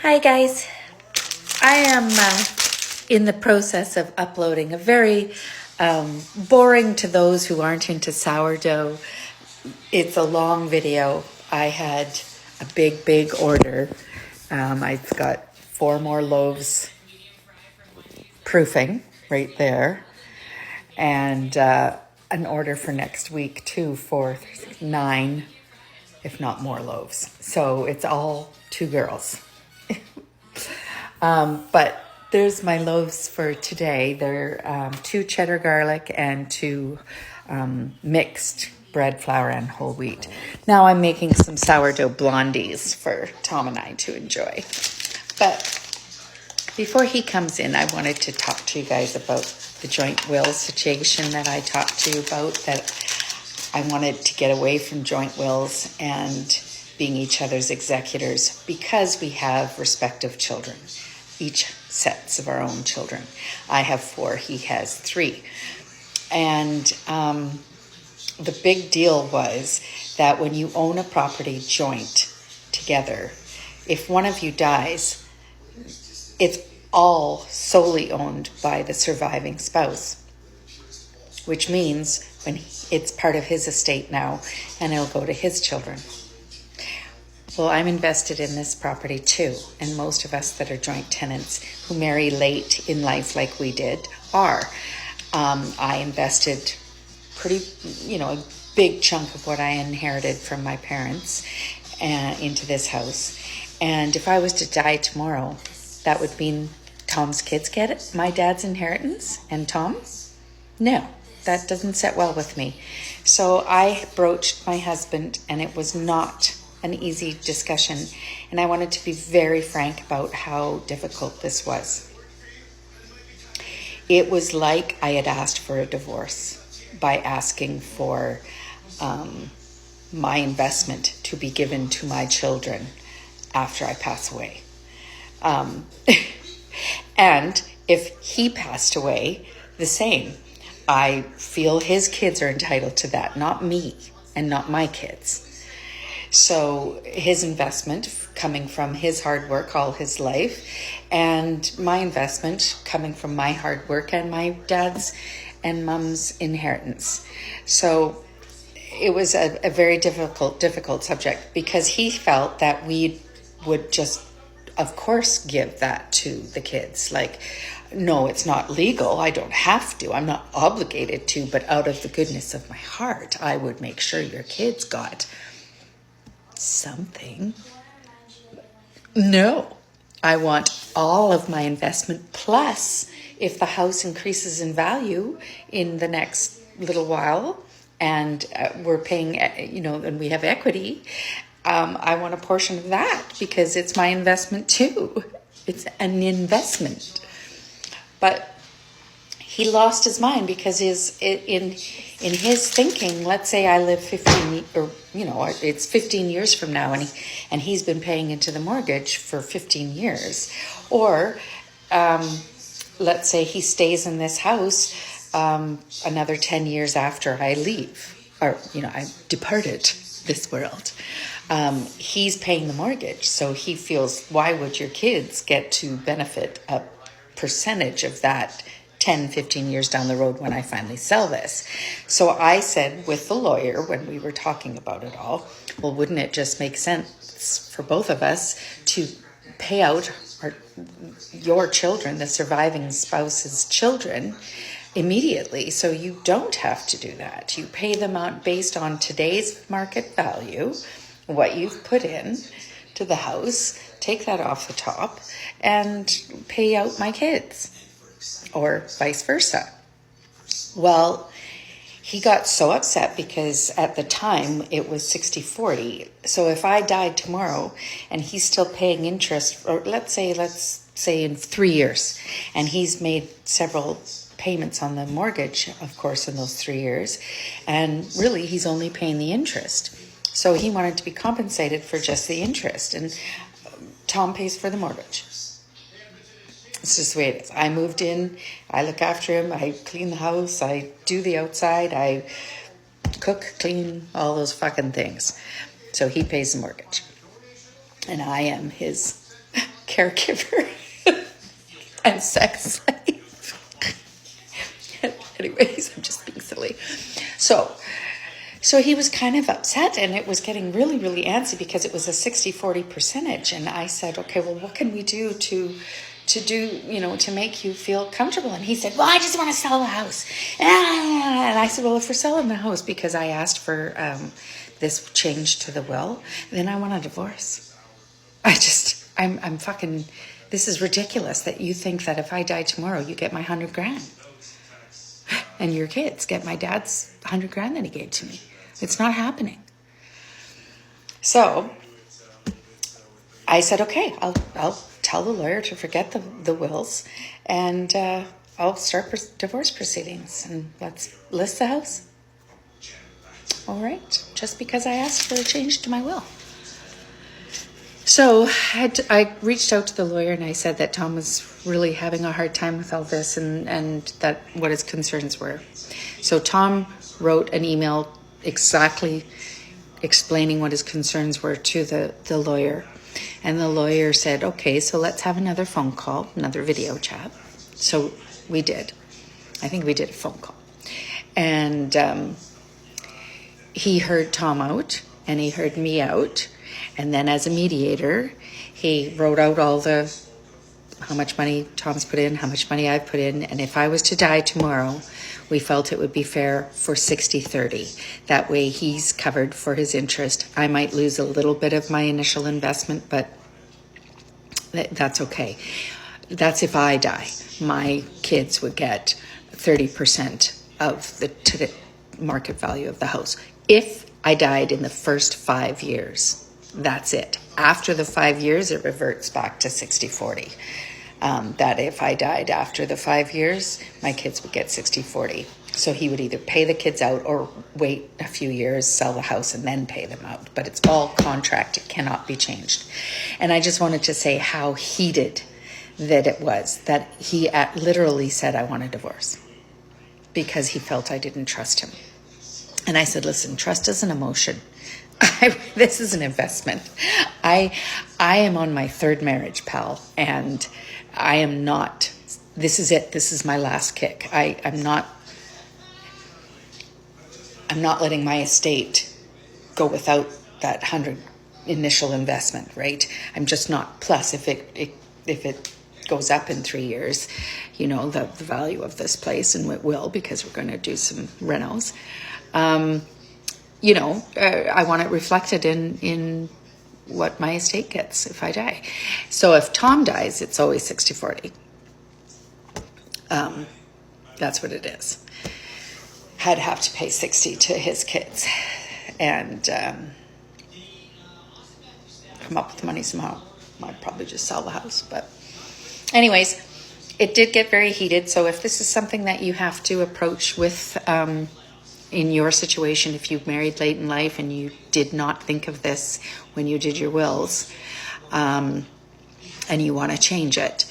Hi guys, I am in the process of uploading a very boring to those who aren't into sourdough. It's a long video. I had a big order. I've got 4 more loaves proofing right there, and an order for next week too for 9, if not more loaves. So it's all 2 girls. But there's my loaves for today. They're 2 cheddar garlic and 2 mixed bread flour and whole wheat. Now I'm making some sourdough blondies for Tom and I to enjoy. But before he comes in, I wanted to talk to you guys about the joint will situation that I talked to you about, that I wanted to get away from joint wills and being each other's executors because we have respective children, each sets of our own children. I have 4, he has 3. And the big deal was that when you own a property joint together, if one of you dies, it's all solely owned by the surviving spouse, which means when it's part of his estate now and it'll go to his children. Well, I'm invested in this property too, and most of us that are joint tenants who marry late in life like we did are. I invested pretty, a big chunk of what I inherited from my parents into this house. And if I was to die tomorrow, that would mean Tom's kids get it, my dad's inheritance, and Tom? No, that doesn't sit well with me. So I broached my husband, and it was not an easy discussion, and I wanted to be very frank about how difficult this was. It was like I had asked for a divorce by asking for my investment to be given to my children after I pass away. And if he passed away, the same. I feel his kids are entitled to that, not me and not my kids. So his investment coming from his hard work all his life, and my investment coming from my hard work and my dad's and mom's inheritance. So it was a very difficult subject, because he felt that we would just, of course, give that to the kids. Like, no, it's not legal. I don't have to. I'm not obligated to, but out of the goodness of my heart, I would make sure your kids got something. No, I want all of my investment, plus if the house increases in value in the next little while and we're paying, and we have equity, I want a portion of that because it's my investment too. It's an investment. But he lost his mind because in his thinking, let's say I live 15, or it's 15 years from now, and he's been paying into the mortgage for 15 years, or let's say he stays in this house another 10 years after I leave, or I departed this world. He's paying the mortgage, so he feels, why would your kids get to benefit a percentage of that 10, 15 years down the road when I finally sell this? So I said with the lawyer, when we were talking about it all, well, wouldn't it just make sense for both of us to pay out your children, the surviving spouse's children, immediately, so you don't have to do that. You pay them out based on today's market value, what you've put in to the house, take that off the top, and pay out my kids, or vice versa. Well, he got so upset because at the time it was 60-40. So if I died tomorrow and he's still paying interest, or let's say in 3 years, and he's made several payments on the mortgage, of course, in those 3 years, and really he's only paying the interest. So he wanted to be compensated for just the interest, and Tom pays for the mortgage. It's just the way it is. I moved in, I look after him, I clean the house, I do the outside, I cook, clean, all those fucking things. So he pays the mortgage. And I am his caregiver and sex slave. Anyways, I'm just being silly. So he was kind of upset, and it was getting really, really antsy because it was a 60-40 percentage. And I said, okay, well, what can we do to make you feel comfortable? And he said, well, I just want to sell the house. And I said, well, if we're selling the house because I asked for this change to the will, then I want a divorce. I'm fucking, this is ridiculous that you think that if I die tomorrow, you get my $100,000. And your kids get my dad's $100,000 that he gave to me. It's not happening. So I said, okay, I'll tell the lawyer to forget the wills, and I'll start divorce proceedings, and let's list the house. All right, just because I asked for a change to my will. So I reached out to the lawyer, and I said that Tom was really having a hard time with all this, and that what his concerns were. So Tom wrote an email exactly explaining what his concerns were to the lawyer. And the lawyer said, okay, so let's have another phone call, another video chat. So we did. I think we did a phone call. And he heard Tom out, and he heard me out. And then as a mediator, he wrote out all how much money Tom's put in, how much money I've put in. And if I was to die tomorrow, we felt it would be fair for 60-30. That way he's covered for his interest. I might lose a little bit of my initial investment, but that's okay. That's if I die. My kids would get 30% of the market value of the house. If I died in the first 5 years, that's it. After the 5 years, it reverts back to 60-40. That if I died after the 5 years, my kids would get 60-40. So he would either pay the kids out or wait a few years, sell the house, and then pay them out. But it's all contract. It cannot be changed. And I just wanted to say how heated that it was, that he literally said, I want a divorce, because he felt I didn't trust him. And I said, listen, trust is an emotion. This is an investment. I am on my third marriage, pal, and I am not, this is it. This is my last kick. I'm not letting my estate go without that 100 initial investment, right? I'm just not. Plus, if it goes up in 3 years, the value of this place, and it will, because we're going to do some renos. I want it reflected in what my estate gets if I die. So if Tom dies, it's always 60-40. That's what it is. I'd have to pay 60 to his kids and come up with the money somehow. I'd probably just sell the house. But anyways, it did get very heated. So if this is something that you have to approach with in your situation, if you married late in life and you did not think of this when you did your wills, and you want to change it,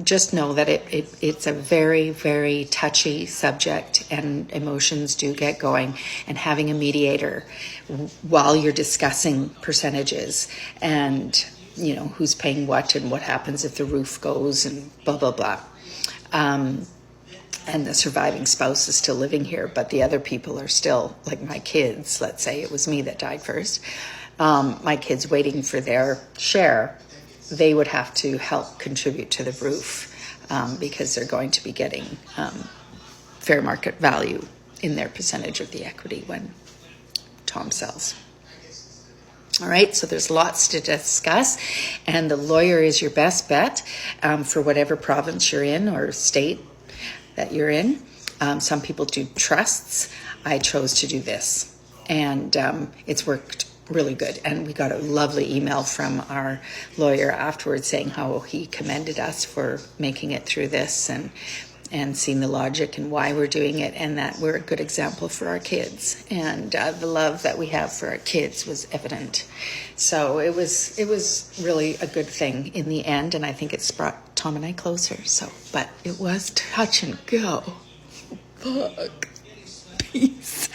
just know that it's a very, very touchy subject, and emotions do get going. And having a mediator while you're discussing percentages and, who's paying what and what happens if the roof goes and blah, blah, blah. And the surviving spouse is still living here, but the other people are still, like my kids, let's say it was me that died first, my kids waiting for their share, they would have to help contribute to the roof because they're going to be getting fair market value in their percentage of the equity when Tom sells. All right, so there's lots to discuss, and the lawyer is your best bet for whatever province you're in or state that you're in. Some people do trusts. I chose to do this, and it's worked really good. And we got a lovely email from our lawyer afterwards saying how he commended us for making it through this and seeing the logic and why we're doing it, and that we're a good example for our kids. And the love that we have for our kids was evident. So it was really a good thing in the end, and I think it's brought Tom and I closer. So, but it was touch and go. Fuck. Peace.